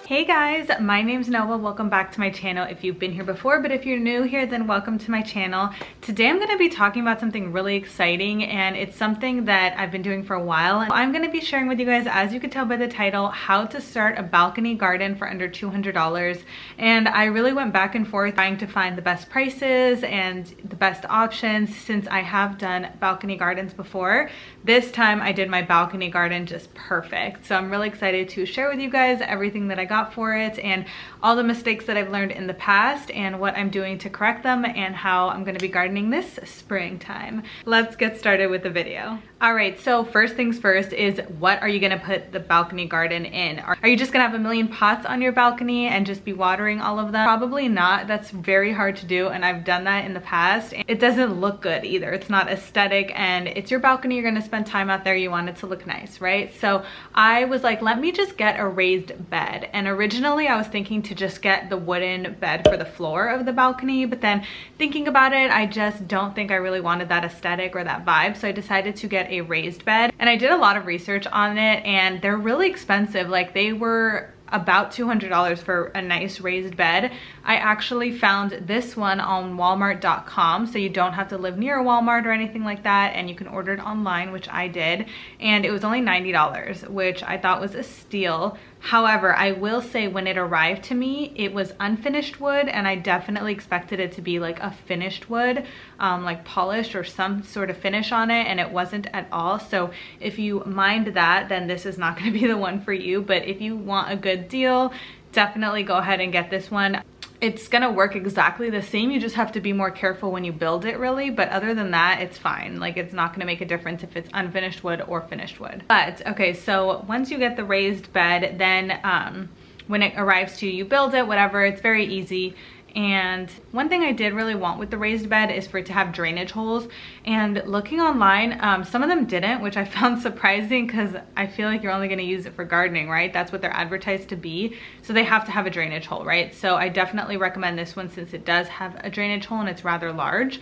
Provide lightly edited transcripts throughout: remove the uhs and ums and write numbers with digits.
Hey guys, my name's Noah. Welcome back to my channel if you've been here before, but if you're new here, then welcome to my channel. Today I'm going to be talking about something really exciting, and it's something that I've been doing for a while. I'm going to be sharing with you guys, as you can tell by the title, how to start a balcony garden for under $200. And I really went back and forth trying to find the best prices and the best options since I have done balcony gardens before. This time I did my balcony garden just perfect. So I'm really excited to share with you guys everything that I got for it and all the mistakes that I've learned in the past and what I'm doing to correct them and how I'm going to be gardening this springtime. Let's get started with the video. All right, so first things first is, what are you going to put the balcony garden in? Are you just going to have a million pots on your balcony and just be watering all of them? Probably not. That's very hard to do, and I've done that in the past. It doesn't look good either. It's not aesthetic, and it's your balcony. You're going to spend time out there. You want it to look nice, right? So I was like, let me just get a raised bed. And originally I was thinking to just get the wooden bed for the floor of the balcony, but then thinking about it, I just don't think I really wanted that aesthetic or that vibe. So I decided to get a raised bed, and I did a lot of research on it, and they're really expensive. Like, they were about $200 for a nice raised bed. I actually found this one on walmart.com, so you don't have to live near a Walmart or anything like that, and you can order it online, which I did, and it was only $90, which I thought was a steal. However, I will say when it arrived to me, it was unfinished wood, and I definitely expected it to be like a finished wood, like polished or some sort of finish on it, and it wasn't at all. So if you mind that, then this is not going to be the one for you. But if you want a good deal, definitely go ahead and get this one. It's gonna work exactly the same. You just have to be more careful when you build it, really. But other than that, it's fine. Like, it's not gonna make a difference if it's unfinished wood or finished wood. But okay, so once you get the raised bed, then when it arrives to you, you build it, whatever. It's very easy. And one thing I did really want with the raised bed is for it to have drainage holes, and looking online, some of them didn't, which I found surprising because I feel like you're only going to use it for gardening, right? That's what they're advertised to be, so they have to have a drainage hole, right? So I definitely recommend this one since it does have a drainage hole and it's rather large.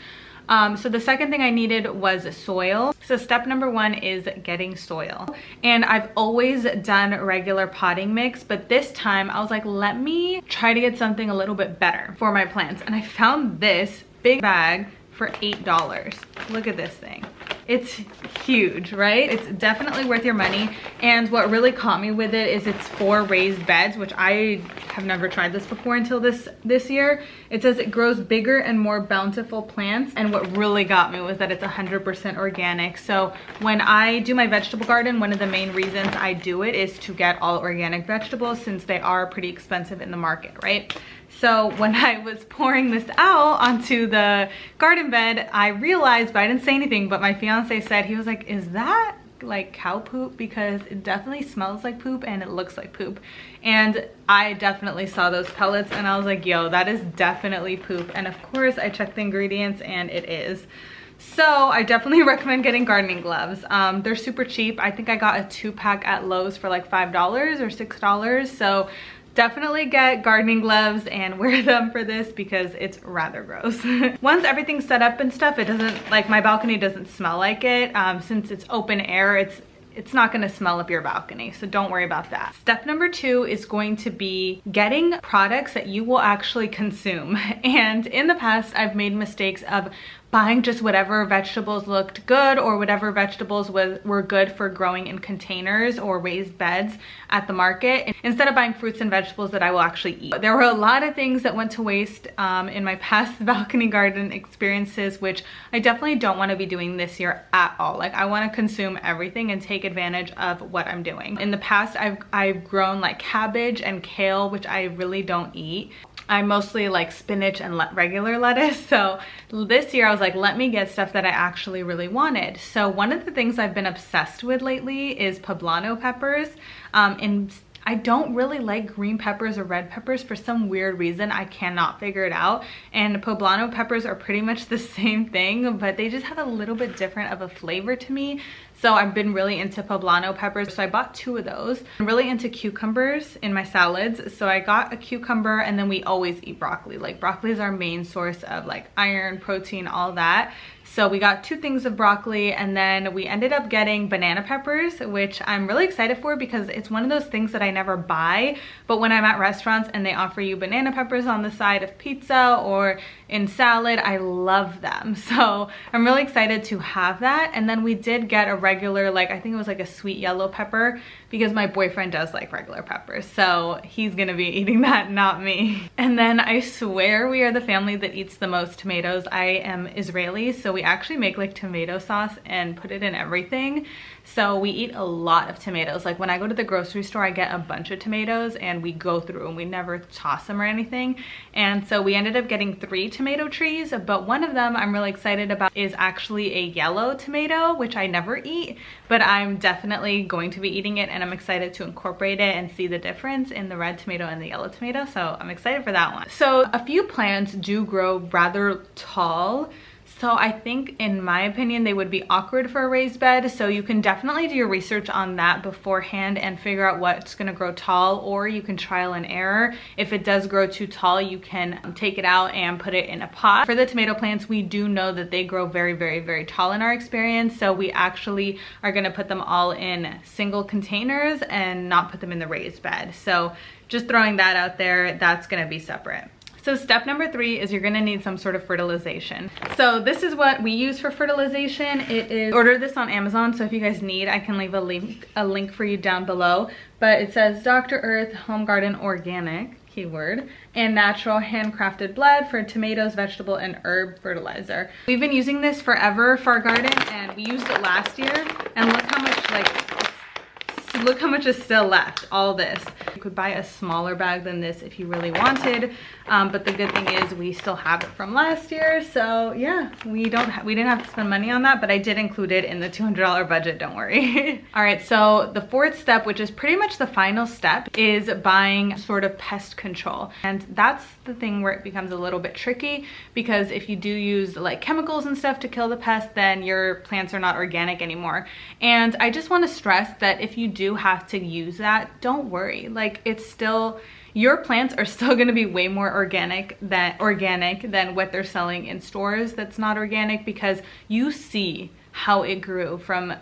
So the second thing I needed was soil. So step number one is getting soil. And I've always done regular potting mix, but this time I was like, let me try to get something a little bit better for my plants. And I found this big bag for $8. Look at this thing. It's huge, right? It's definitely worth your money. And what really caught me with it is it's 4 raised beds, which I have never tried this before until this year. It says it grows bigger and more bountiful plants. And what really got me was that it's 100% organic. So when I do my vegetable garden, one of the main reasons I do it is to get all organic vegetables, since they are pretty expensive in the market, right? So when I was pouring this out onto the garden bed, I realized, but I didn't say anything, but my fiance said, he was like, is that like cow poop? Because it definitely smells like poop and it looks like poop. And I definitely saw those pellets and I was like, yo, that is definitely poop. And of course I checked the ingredients and it is. So I definitely recommend getting gardening gloves. They're super cheap. I think I got a 2-pack at Lowe's for like $5 or $6. So definitely get gardening gloves and wear them for this because it's rather gross. Once everything's set up and stuff, it doesn't, like, my balcony doesn't smell like it. Since it's open air, it's not gonna smell up your balcony, so don't worry about that. Step number 2 is going to be getting products that you will actually consume. And in the past, I've made mistakes of buying just whatever vegetables looked good or whatever vegetables were good for growing in containers or raised beds at the market, instead of buying fruits and vegetables that I will actually eat. There were a lot of things that went to waste in my past balcony garden experiences, which I definitely don't want to be doing this year at all. Like, I want to consume everything and take advantage of what I'm doing. In the past, I've grown like cabbage and kale, which I really don't eat. I mostly like spinach and regular lettuce. So this year I was like, let me get stuff that I actually really wanted. So one of the things I've been obsessed with lately is poblano peppers. And I don't really like green peppers or red peppers for some weird reason. I cannot figure it out. And poblano peppers are pretty much the same thing, but they just have a little bit different of a flavor to me. So I've been really into poblano peppers, so I bought 2 of those. I'm really into cucumbers in my salads, so I got a cucumber, and then we always eat broccoli. Like, broccoli is our main source of like iron, protein, all that. So we got 2 things of broccoli, and then we ended up getting banana peppers, which I'm really excited for because it's one of those things that I never buy, but when I'm at restaurants and they offer you banana peppers on the side of pizza or in salad, I love them. So I'm really excited to have that. And then we did get a regular, like, I think it was like a sweet yellow pepper, because my boyfriend does like regular peppers, so he's gonna be eating that, not me. And then I swear we are the family that eats the most tomatoes. I am Israeli, so we actually make like tomato sauce and put it in everything. So we eat a lot of tomatoes. Like, when I go to the grocery store, I get a bunch of tomatoes and we go through and we never toss them or anything. And so we ended up getting 3 tomato trees, but one of them I'm really excited about is actually a yellow tomato, which I never eat, but I'm definitely going to be eating it, and I'm excited to incorporate it and see the difference in the red tomato and the yellow tomato. So I'm excited for that one. So a few plants do grow rather tall. So I think, in my opinion, they would be awkward for a raised bed. So you can definitely do your research on that beforehand and figure out what's gonna grow tall, or you can trial and error. If it does grow too tall, you can take it out and put it in a pot. For the tomato plants, we do know that they grow very, very, very tall in our experience. So we actually are gonna put them all in single containers and not put them in the raised bed. So just throwing that out there, that's gonna be separate. So step number 3 is you're gonna need some sort of fertilization. So this is what we use for fertilization. It is, order this on Amazon, so if you guys need, I can leave a link for you down below. But it says Dr. Earth Home Garden Organic, keyword, and natural handcrafted blend for tomatoes, vegetable, and herb fertilizer. We've been using this forever for our garden, and we used it last year, and look how much, look how much is still left, all this. You could buy a smaller bag than this if you really wanted, but the good thing is we still have it from last year. So yeah, we didn't have to spend money on that, but I did include it in the $200 budget, don't worry. All right, so the 4th step, which is pretty much the final step, is buying sort of pest control. And that's the thing where it becomes a little bit tricky, because if you do use like chemicals and stuff to kill the pests, then your plants are not organic anymore. And I just want to stress that if you do have to use that, don't worry. Like, it's still, your plants are still going to be way more organic than what they're selling in stores that's not organic, because you see how it grew from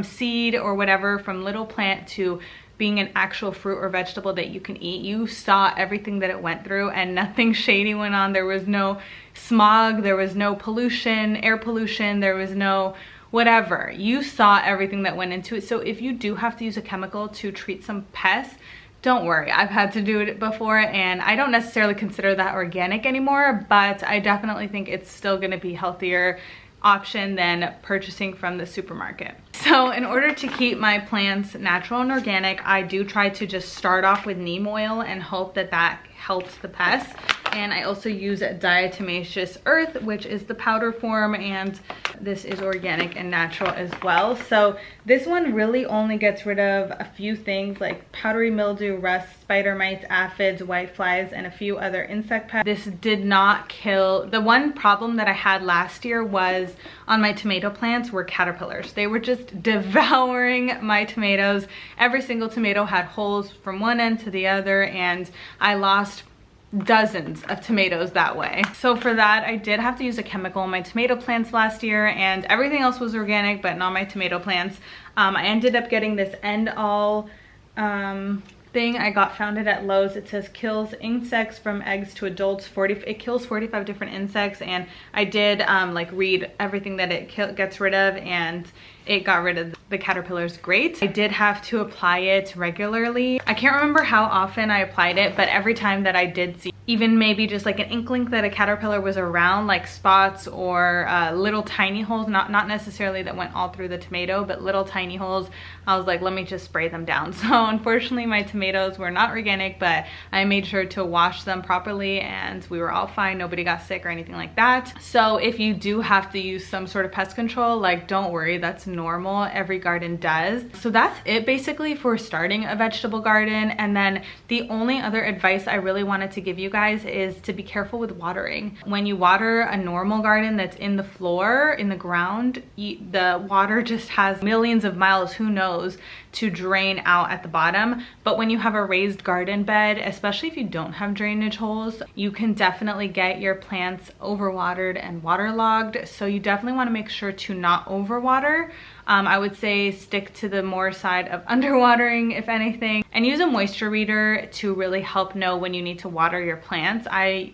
seed or whatever, from little plant to being an actual fruit or vegetable that you can eat. You saw everything that it went through, and nothing shady went on. There was no smog, there was no pollution, air pollution, there was no whatever. You saw everything that went into it. So if you do have to use a chemical to treat some pests, don't worry. I've had to do it before, and I don't necessarily consider that organic anymore, but I definitely think it's still gonna be healthier option than purchasing from the supermarket. So in order to keep my plants natural and organic, I do try to just start off with neem oil and hope that that helps the pests. And I also use diatomaceous earth, which is the powder form, and this is organic and natural as well. So this one really only gets rid of a few things like powdery mildew, rust, spider mites, aphids, whiteflies, and a few other insect pests. This did not kill. The one problem that I had last year was on my tomato plants were caterpillars. They were just devouring my tomatoes. Every single tomato had holes from one end to the other, and I lost dozens of tomatoes that way. So for that, I did have to use a chemical on my tomato plants last year, and everything else was organic, but not my tomato plants. I ended up getting this ENDALL thing I found it at Lowe's. It says kills insects from eggs to adults. It kills 45 different insects, and I did like read everything that it gets rid of, and it got rid of the caterpillars great. I did have to apply it regularly. I can't remember how often I applied it, but every time that I did see even maybe just like an inkling that a caterpillar was around, like spots or little tiny holes, not necessarily that went all through the tomato, but little tiny holes, I was like, let me just spray them down. So unfortunately my tomatoes were not organic, but I made sure to wash them properly, and we were all fine. Nobody got sick or anything like that. So if you do have to use some sort of pest control, like, don't worry, that's normal. Every garden does. So that's it basically for starting a vegetable garden. And then the only other advice I really wanted to give you guys is to be careful with watering. When you water a normal garden that's in the floor, in the ground, the water just has millions of miles, who knows, to drain out at the bottom. But when you have a raised garden bed, especially if you don't have drainage holes, you can definitely get your plants overwatered and waterlogged. So you definitely want to make sure to not overwater. I would say stick to the more side of underwatering, if anything, and use a moisture reader to really help know when you need to water your plants. I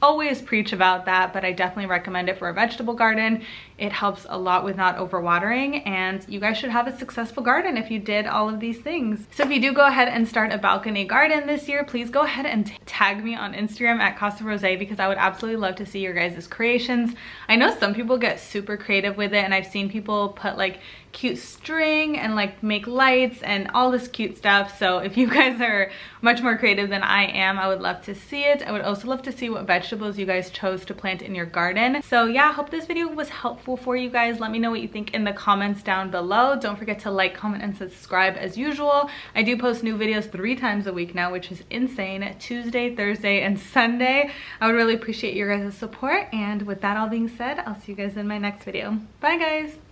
always preach about that, but I definitely recommend it for a vegetable garden. It helps a lot with not overwatering, and you guys should have a successful garden if you did all of these things. So if you do go ahead and start a balcony garden this year, please go ahead and tag me on Instagram at Casa Rose, because I would absolutely love to see your guys' creations. I know some people get super creative with it, and I've seen people put like cute string and like make lights and all this cute stuff. So if you guys are much more creative than I am, I would love to see it. I would also love to see what vegetables you guys chose to plant in your garden. So yeah, I hope this video was helpful for you guys. Let me know what you think in the comments down below. Don't forget to like, comment, and subscribe as usual. I do post new videos 3 times a week now, which is insane. Tuesday, Thursday, and Sunday. I would really appreciate your guys' support. And with that all being said, I'll see you guys in my next video. Bye guys.